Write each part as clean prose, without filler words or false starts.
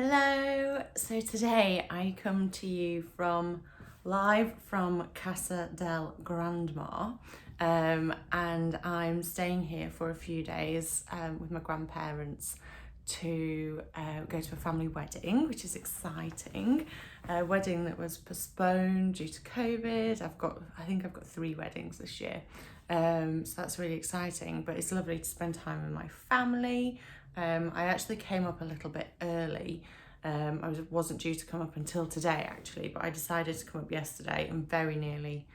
Hello, so today I come to you live from Casa del Grandma, and I'm staying here for a few days with my grandparents to go to a family wedding, which is exciting. A wedding that was postponed due to COVID. I think I've got 3 weddings this year, so that's really exciting, but it's lovely to spend time with my family. I actually came up a little bit early. I wasn't due to come up until today actually, but I decided to come up yesterday and very nearly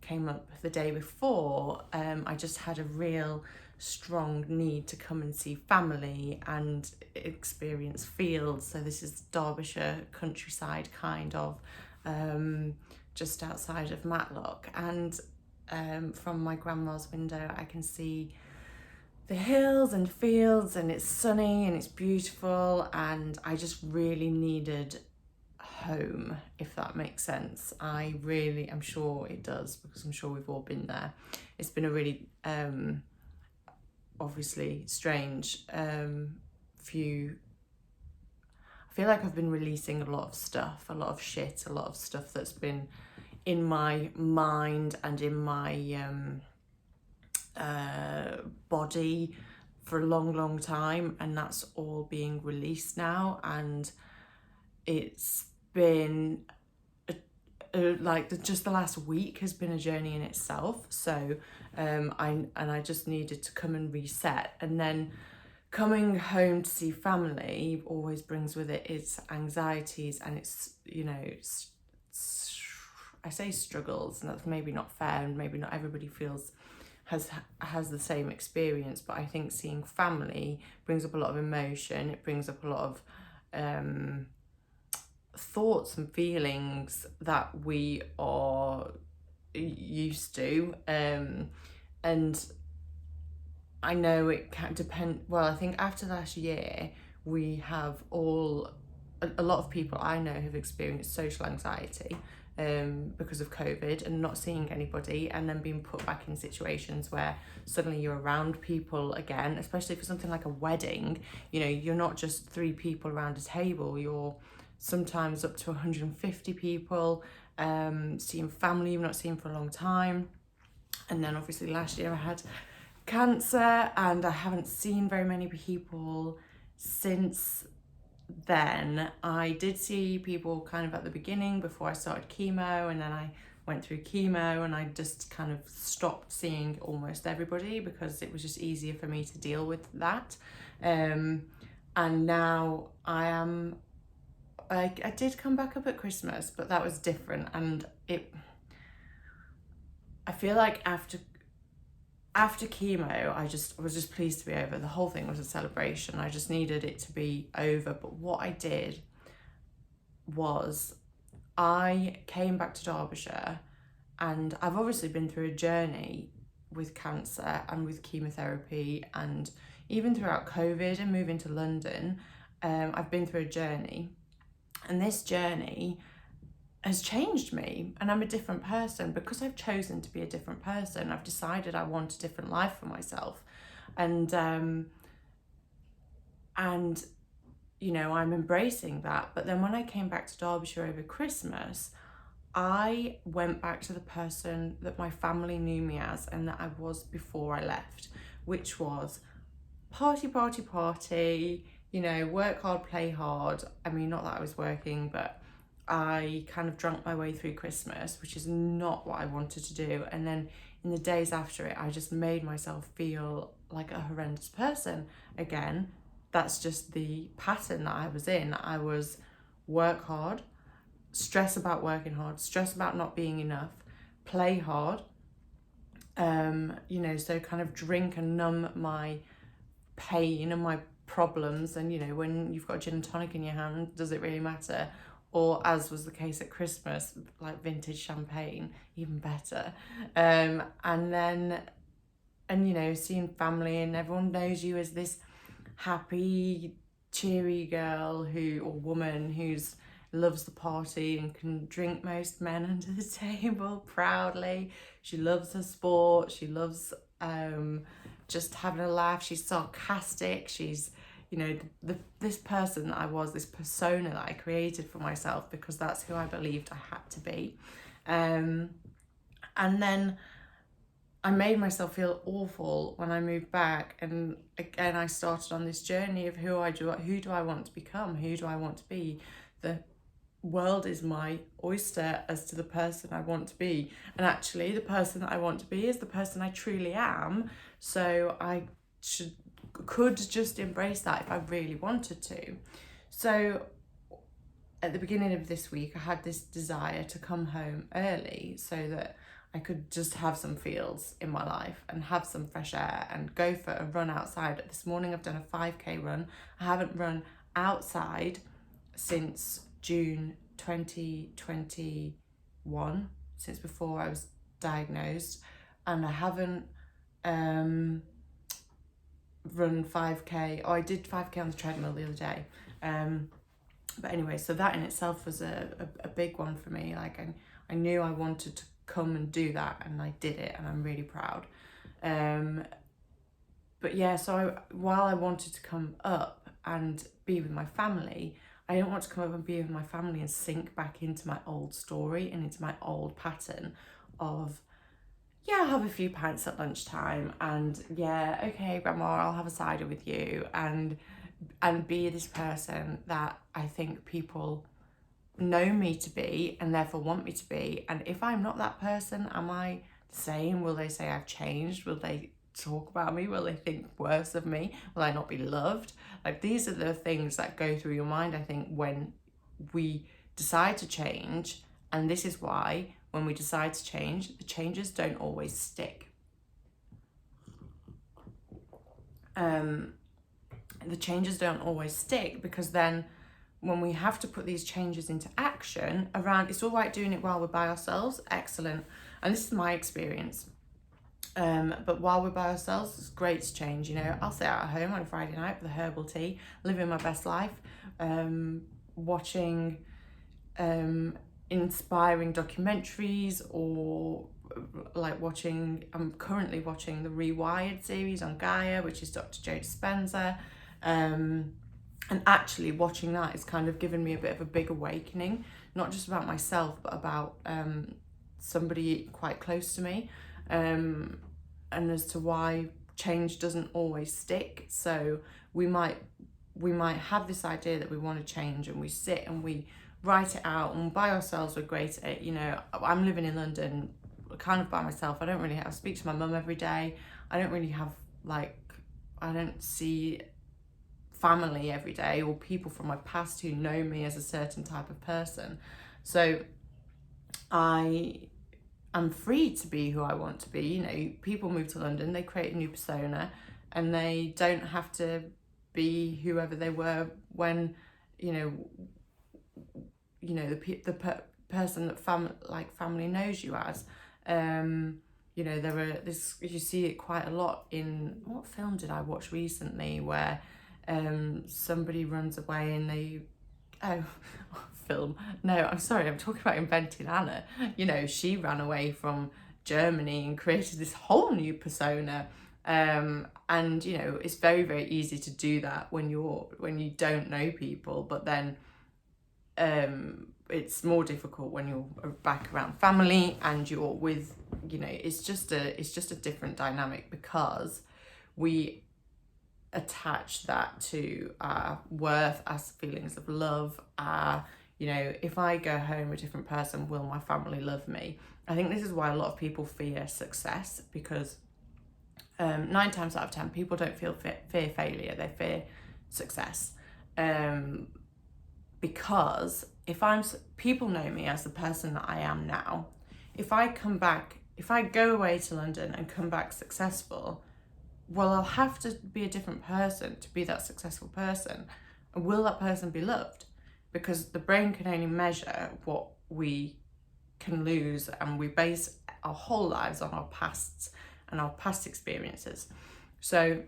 came up the day before. I just had a real strong need to come and see family and experience fields. So this is Derbyshire countryside kind of, just outside of Matlock, and from my grandma's window I can see the hills and fields, and it's sunny and it's beautiful, and I just really needed home, if that makes sense. I'm sure it does, because I'm sure we've all been there. It's been a really obviously strange few. I feel like I've been releasing a lot of stuff, a lot of shit, a lot of stuff that's been in my mind and in my body for a long time, and that's all being released now. And it's been just the last week has been a journey in itself. So I just needed to come and reset, and then coming home to see family always brings with it its anxieties and its, I say struggles, and that's maybe not fair, and maybe not everybody has the same experience, but I think seeing family brings up a lot of emotion. It brings up a lot of thoughts and feelings that we are used to, and I know it can depend. Well, I think after last year we have a lot of people I know have experienced social anxiety because of COVID and not seeing anybody, and then being put back in situations where suddenly you're around people again, especially for something like a wedding. You're not just 3 people around a table, you're sometimes up to 150 people, seeing family you've not seen for a long time. And then obviously last year I had cancer, and I haven't seen very many people since then. I did see people kind of at the beginning before I started chemo, and then I went through chemo, and I just kind of stopped seeing almost everybody because it was just easier for me to deal with that. And now I did come back up at Christmas, but that was different, and I feel like after chemo, I was just pleased to be over. The whole thing was a celebration. I just needed it to be over. But what I did was I came back to Derbyshire, and I've obviously been through a journey with cancer and with chemotherapy, and even throughout COVID and moving to London, I've been through a journey, and this journey has changed me, and I'm a different person because I've chosen to be a different person. I've decided I want a different life for myself, and I'm embracing that. But then when I came back to Derbyshire over Christmas, I went back to the person that my family knew me as and that I was before I left, which was party, work hard, play hard. I mean, not that I was working, but I kind of drank my way through Christmas, which is not what I wanted to do. And then in the days after it, I just made myself feel like a horrendous person again. That's just the pattern that I was in. I was work hard, stress about working hard, stress about not being enough, play hard, so kind of drink and numb my pain and my problems. And when you've got a gin and tonic in your hand, does it really matter? Or, as was the case at Christmas, like vintage champagne, even better. And seeing family, and everyone knows you as this happy, cheery girl or woman who's loves the party and can drink most men under the table proudly. She loves her sport. She loves just having a laugh. She's sarcastic. She's you know, this person that I was, this persona that I created for myself because that's who I believed I had to be. And then I made myself feel awful when I moved back, and again I started on this journey of who do I want to become, who do I want to be. The world is my oyster as to the person I want to be, and actually the person that I want to be is the person I truly am. So I could just embrace that if I really wanted to. So at the beginning of this week, I had this desire to come home early so that I could just have some fields in my life and have some fresh air and go for a run outside. This morning I've done a 5k run. I haven't run outside since June 2021, since before I was diagnosed, and I haven't run 5k. I did 5k on the treadmill the other day. But anyway, so that in itself was a big one for me. Like I knew I wanted to come and do that, and I did it, and I'm really proud. But yeah, so while I wanted to come up and be with my family, I didn't want to come up and be with my family and sink back into my old story and into my old pattern of, yeah, I'll have a few pints at lunchtime, and yeah, okay, grandma, I'll have a cider with you, and be this person that I think people know me to be and therefore want me to be. And if I'm not that person, am I the same? Will they say I've changed? Will they talk about me? Will they think worse of me? Will I not be loved? Like, these are the things that go through your mind, I think, when we decide to change. And this is why when we decide to change, the changes don't always stick. The changes don't always stick, because then when we have to put these changes into action around, it's all right doing it while we're by ourselves, excellent. And this is my experience. But while we're by ourselves, it's great to change. You know, I'll sit out at home on a Friday night with a herbal tea, living my best life, watching inspiring documentaries, or I'm currently watching the Rewired series on Gaia, which is Dr. Joe Dispenza. And actually watching that is kind of given me a bit of a big awakening, not just about myself, but about somebody quite close to me, and as to why change doesn't always stick. So we might have this idea that we want to change, and we sit and we write it out, and by ourselves we're great at it. You know, I'm living in London kind of by myself. I speak to my mum every day. I don't see family every day, or people from my past who know me as a certain type of person. So I am free to be who I want to be. You know, people move to London, they create a new persona, and they don't have to be whoever they were when, the person that family knows you as. You see it quite a lot in, what film did I watch recently where somebody runs away and film. No, I'm sorry, I'm talking about Inventing Anna. You know, she ran away from Germany and created this whole new persona. And you know, it's very, very easy to do that when you don't know people, but then it's more difficult when you're back around family and you're with, it's just a different dynamic, because we attach that to our worth, our feelings of love, if I go home a different person, will my family love me? I think this is why a lot of people fear success, because 9 times out of 10 people don't fear failure, they fear success. Because people know me as the person that I am now. If I go away to London and come back successful, well, I'll have to be a different person to be that successful person. And will that person be loved? Because the brain can only measure what we can lose, and we base our whole lives on our pasts and our past experiences. So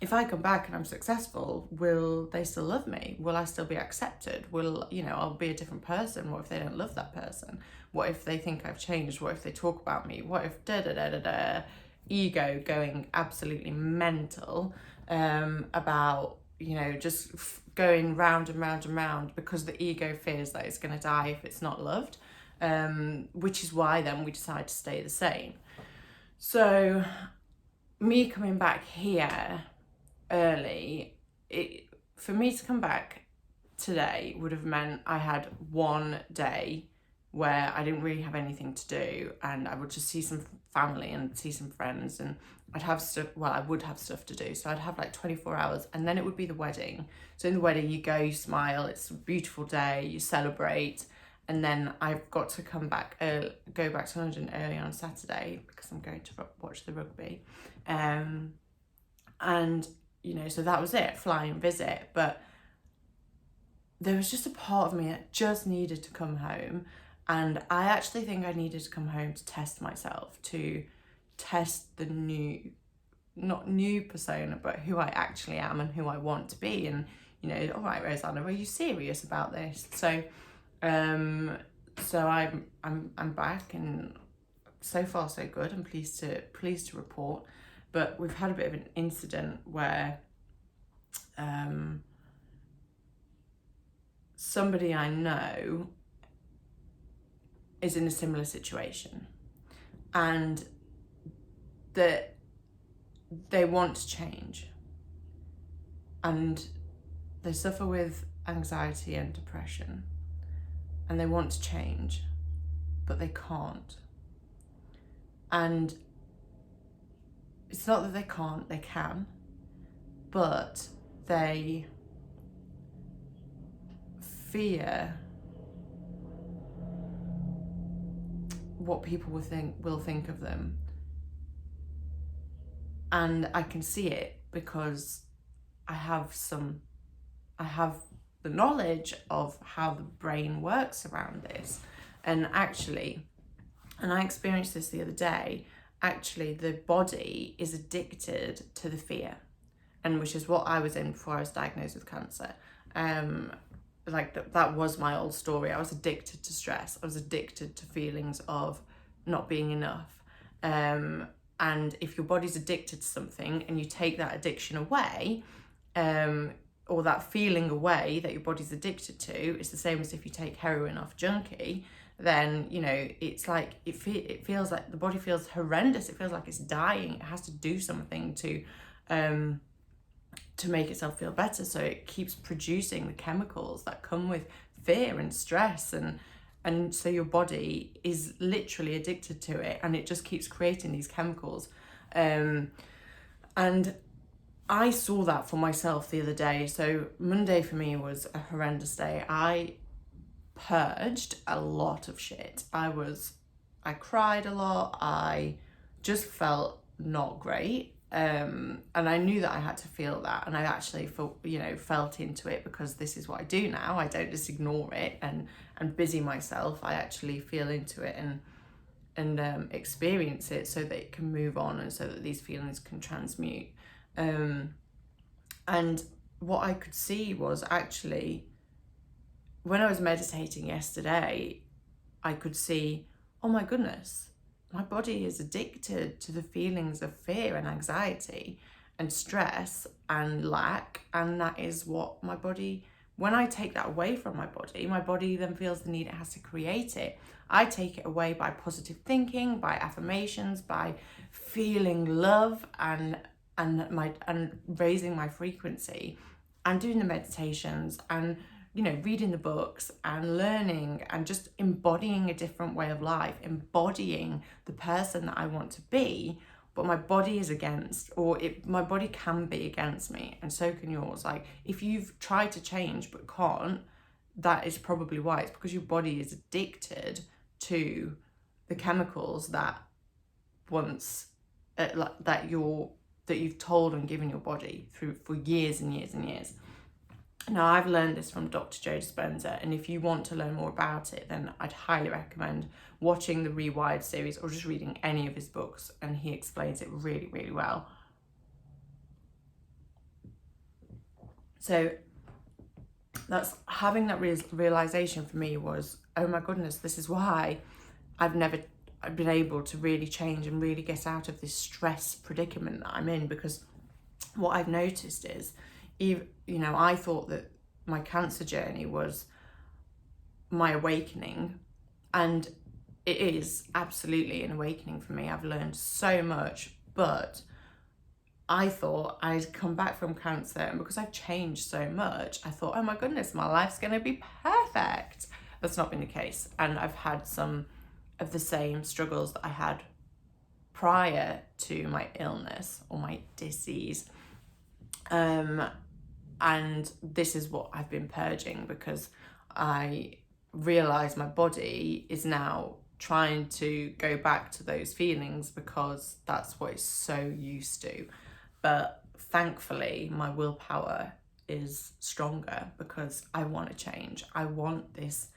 if I come back and I'm successful, will they still love me? Will I still be accepted? I'll be a different person. What if they don't love that person? What if they think I've changed? What if they talk about me? What if ego going absolutely mental about just going round and round and round because the ego fears that it's going to die if it's not loved, which is why then we decide to stay the same. So me coming back here early, for me to come back today would have meant I had one day where I didn't really have anything to do, and I would just see some family and see some friends, and I would have stuff to do. So I'd have like 24 hours, and then it would be the wedding. So in the wedding, you go, you smile, it's a beautiful day, you celebrate, and then I've got to go back to London early on Saturday because I'm going to watch the rugby. And, so that was it, fly and visit. But there was just a part of me that just needed to come home. And I actually think I needed to come home to test myself, to test the not new persona, but who I actually am and who I want to be. And, all right, Rosanna, are you serious about this? So I'm back, and so far so good. I'm pleased to report. But we've had a bit of an incident where somebody I know is in a similar situation, and that they want to change, and they suffer with anxiety and depression, and they want to change, but they can't. And it's not that they can't, they can, but they fear what people will think of them. And I can see it because I have the knowledge of how the brain works around this. And I experienced this the other day, actually the body is addicted to the fear, and which is what I was in before I was diagnosed with cancer. That was my old story. I was addicted to stress. I was addicted to feelings of not being enough. And if your body's addicted to something and you take that addiction away, or that feeling away that your body's addicted to, it's the same as if you take heroin off junkie, then, it's like, it feels like the body feels horrendous. It feels like it's dying. It has to do something to make itself feel better. So it keeps producing the chemicals that come with fear and stress, and so your body is literally addicted to it, and it just keeps creating these chemicals. And I saw that for myself the other day. So Monday for me was a horrendous day. I purged a lot of shit. I cried a lot. I just felt not great. And I knew that I had to feel that, and I actually felt into it, because this is what I do now. I don't just ignore it and busy myself. I actually feel into it and experience it so that it can move on, and so that these feelings can transmute. And what I could see was, actually, when I was meditating yesterday, I could see, oh my goodness, my body is addicted to the feelings of fear and anxiety and stress and lack. And that is what my body, when I take that away from my body then feels the need it has to create it. I take it away by positive thinking, by affirmations, by feeling love and raising my frequency, and doing the meditations, and reading the books and learning and just embodying a different way of life, embodying the person that I want to be. But my body is against, my body can be against me, and so can yours. Like, if you've tried to change but can't, that is probably why. It's because your body is addicted to the chemicals that you've told and given your body for years and years and years. Now, I've learned this from Dr. Joe Dispenza, and if you want to learn more about it, then I'd highly recommend watching the Rewired series or just reading any of his books, and he explains it really, really well. So that's having that realization for me was, oh my goodness, this is why I've never been able to really change and really get out of this stress predicament that I'm in, because what I've noticed is even, you know, I thought that my cancer journey was my awakening, and it is absolutely an awakening for me. I've learned so much, but I thought I'd come back from cancer, and because I've changed so much, I thought, oh my goodness, my life's going to be perfect. That's not been the case. And I've had some of the same struggles that I had prior to my illness or my disease. And this is what I've been purging, because I realize my body is now trying to go back to those feelings because that's what it's so used to. But thankfully, my willpower is stronger because I want to change. I want this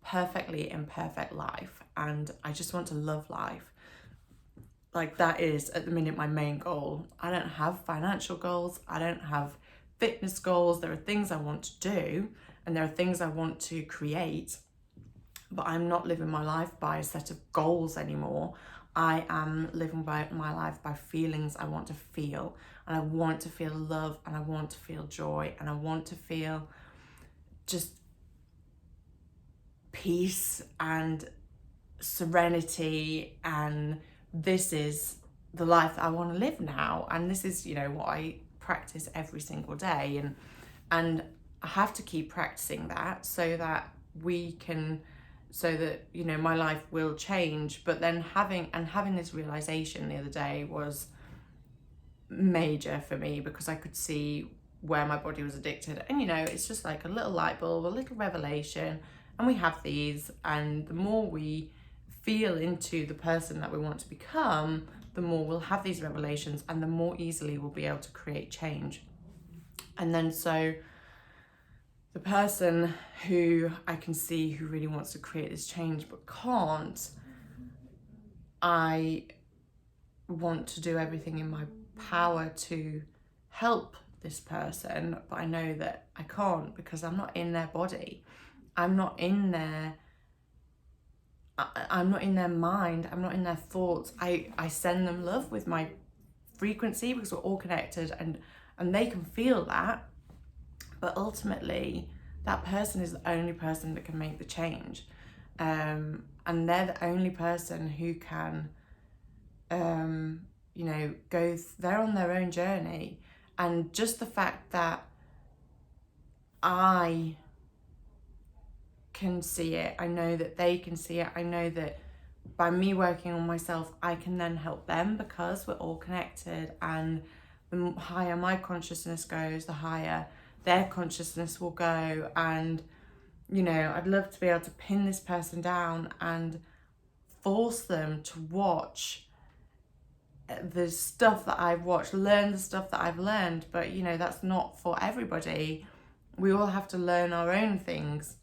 perfectly imperfect life, and I just want to love life. Like, that is at the minute my main goal. I don't have financial goals. I don't have fitness goals. There are things I want to do and there are things I want to create, but I'm not living my life by a set of goals anymore. I am living my life by feelings I want to feel, and I want to feel love, and I want to feel joy, and I want to feel just peace and serenity, and this is the life that I want to live now, and this is, you know, what I practice every single day, and I have to keep practicing that so that you know, my life will change. But then having this realization the other day was major for me, because I could see where my body was addicted, and you know, it's just like a little light bulb, a little revelation, and we have these, and the more we feel into the person that we want to become, the more we'll have these revelations, and the more easily we'll be able to create change. And then so the person who I can see who really wants to create this change but can't, I want to do everything in my power to help this person, but I know that I can't because I'm not in their body. I'm not in their mind. I'm not in their thoughts. I send them love with my frequency because we're all connected, and they can feel that. But ultimately, that person is the only person that can make the change. And they're the only person who can, you know, they're on their own journey. And just the fact that I can see it, I know that they can see it, I know that by me working on myself, I can then help them, because we're all connected, and the higher my consciousness goes, the higher their consciousness will go. And you know, I'd love to be able to pin this person down and force them to watch the stuff that I've watched, learn the stuff that I've learned. But you know, that's not for everybody. We all have to learn our own things,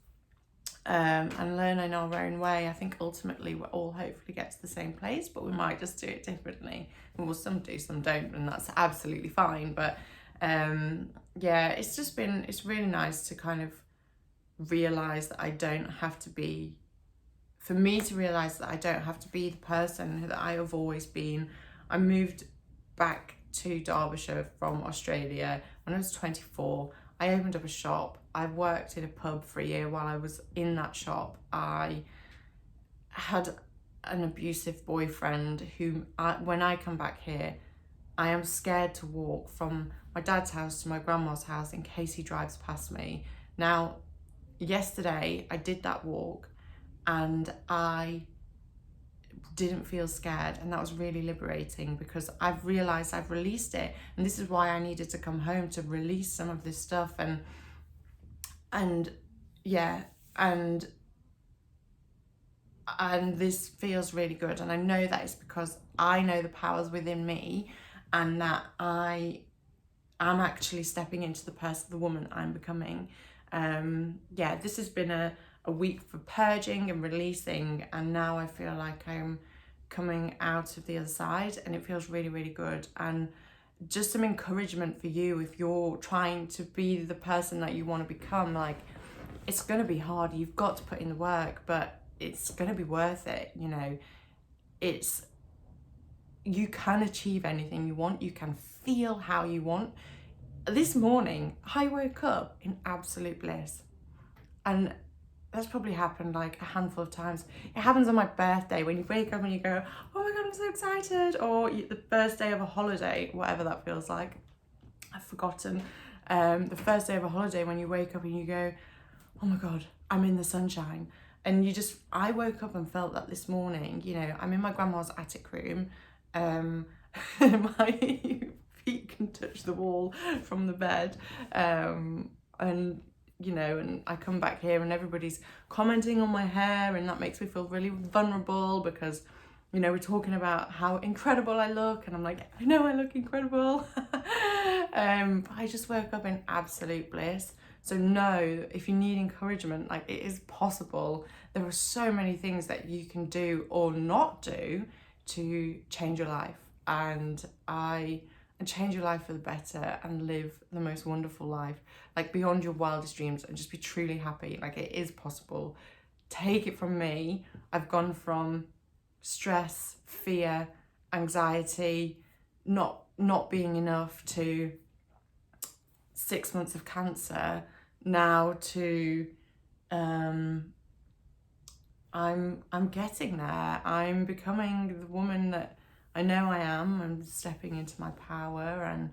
and learn in our own way. I think ultimately we'll all hopefully get to the same place, but we might just do it differently. Well, some do, some don't, and that's absolutely fine. But yeah, it's really nice to kind of realize that I don't have to be, for me to realize that I don't have to be the person that I have always been. I moved back to Derbyshire from Australia when I was 24. I opened up a shop. I worked in a pub for a year. While I was in that shop, I had an abusive boyfriend who, when I come back here, I am scared to walk from my dad's house to my grandma's house in case he drives past me. Now, yesterday I did that walk and I didn't feel scared, and that was really liberating because I've realized I've released it, and this is why I needed to come home, to release some of this stuff. And yeah, and this feels really good, and I know that it's because I know the powers within me, and that I am actually stepping into the woman I'm becoming. Yeah, this has been a week for purging and releasing, and now I feel like I'm coming out of the other side, and it feels really, really good. And just some encouragement for you if you're trying to be the person that you want to become. Like, it's going to be hard, you've got to put in the work, but it's going to be worth it. You know, you can achieve anything you want. You can feel how you want. This morning, I woke up in absolute bliss. And that's probably happened like a handful of times. It happens on my birthday when you wake up and you go, oh my God, I'm so excited. Or the first day of a holiday, whatever that feels like. I've forgotten. The first day of a holiday when you wake up and you go, oh my God, I'm in the sunshine. And I woke up and felt that this morning. You know, I'm in my grandma's attic room. My feet can touch the wall from the bed. And you know, and I come back here and everybody's commenting on my hair, and that makes me feel really vulnerable because, you know, we're talking about how incredible I look, and I'm like, I know I look incredible. I just woke up in absolute bliss. So know, if you need encouragement, like, it is possible. There are so many things that you can do or not do to change your life, and change your life for the better and live the most wonderful life, like beyond your wildest dreams, and just be truly happy. Like, it is possible. Take it from me. I've gone from stress, fear, anxiety, not being enough, to 6 months of cancer, now to I'm getting there. I'm becoming the woman that I know I am. I'm stepping into my power,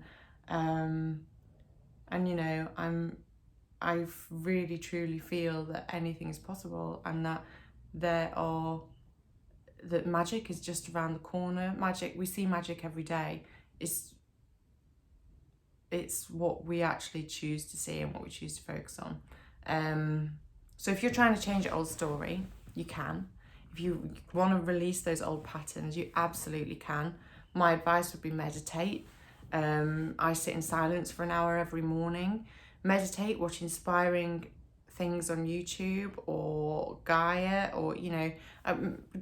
and you know, I really truly feel that anything is possible, and that that magic is just around the corner. We see magic every day. It's what we actually choose to see and what we choose to focus on. So if you're trying to change your old story, you can. If you want to release those old patterns, you absolutely can. My advice would be meditate. I sit in silence for an hour every morning. Meditate, watch inspiring things on YouTube or Gaia, or, you know,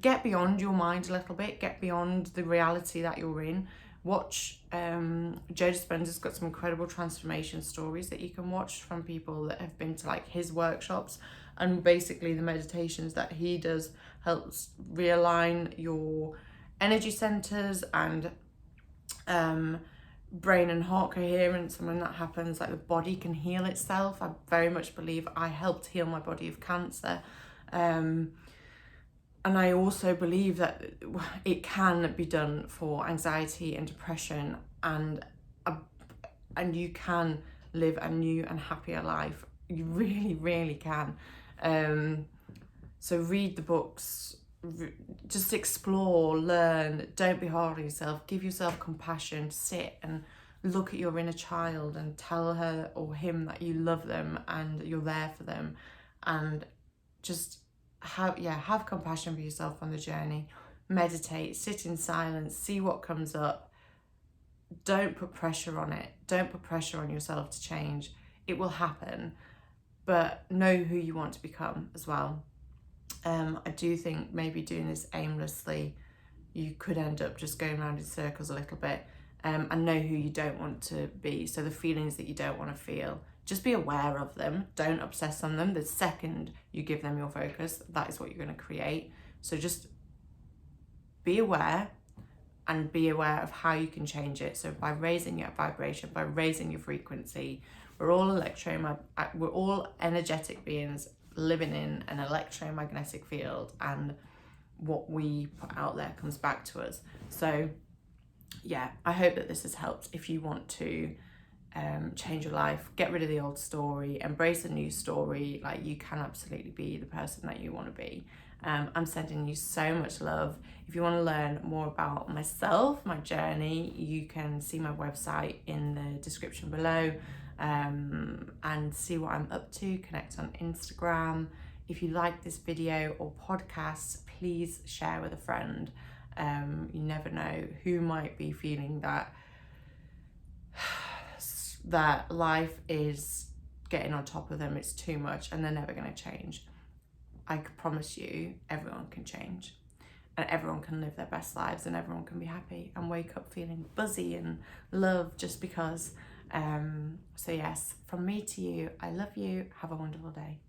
get beyond your mind a little bit, get beyond the reality that you're in. Watch, Joe Dispenza's got some incredible transformation stories that you can watch from people that have been to like his workshops, and basically the meditations that he does helps realign your energy centers and brain and heart coherence. And when that happens, like, the body can heal itself. I very much believe I helped heal my body of cancer. And I also believe that it can be done for anxiety and depression, and you can live a new and happier life. You really, really can. So read the books, just explore, learn, don't be hard on yourself, give yourself compassion, sit and look at your inner child and tell her or him that you love them and you're there for them, and just have compassion for yourself on the journey. Meditate, sit in silence, see what comes up. Don't put pressure on it. Don't put pressure on yourself to change. It will happen, but know who you want to become as well. I do think maybe doing this aimlessly, you could end up just going around in circles a little bit, and know who you don't want to be. So the feelings that you don't want to feel, just be aware of them. Don't obsess on them. The second you give them your focus, that is what you're going to create. So just be aware, and be aware of how you can change it. So by raising your vibration, by raising your frequency, we're all energetic beings living in an electromagnetic field, and what we put out there comes back to us. So yeah, I hope that this has helped. If you want to change your life, get rid of the old story, embrace a new story, like, you can absolutely be the person that you want to be. I'm sending you so much love. If you want to learn more about myself, my journey, you can see my website in the description below, and see what I'm up to. Connect on Instagram. If you like this video or podcast, please share with a friend. You never know who might be feeling that life is getting on top of them, it's too much, and they're never going to change. I can promise you, everyone can change, and everyone can live their best lives, and everyone can be happy and wake up feeling buzzy and love just because. So yes, from me to you, I love you. Have a wonderful day.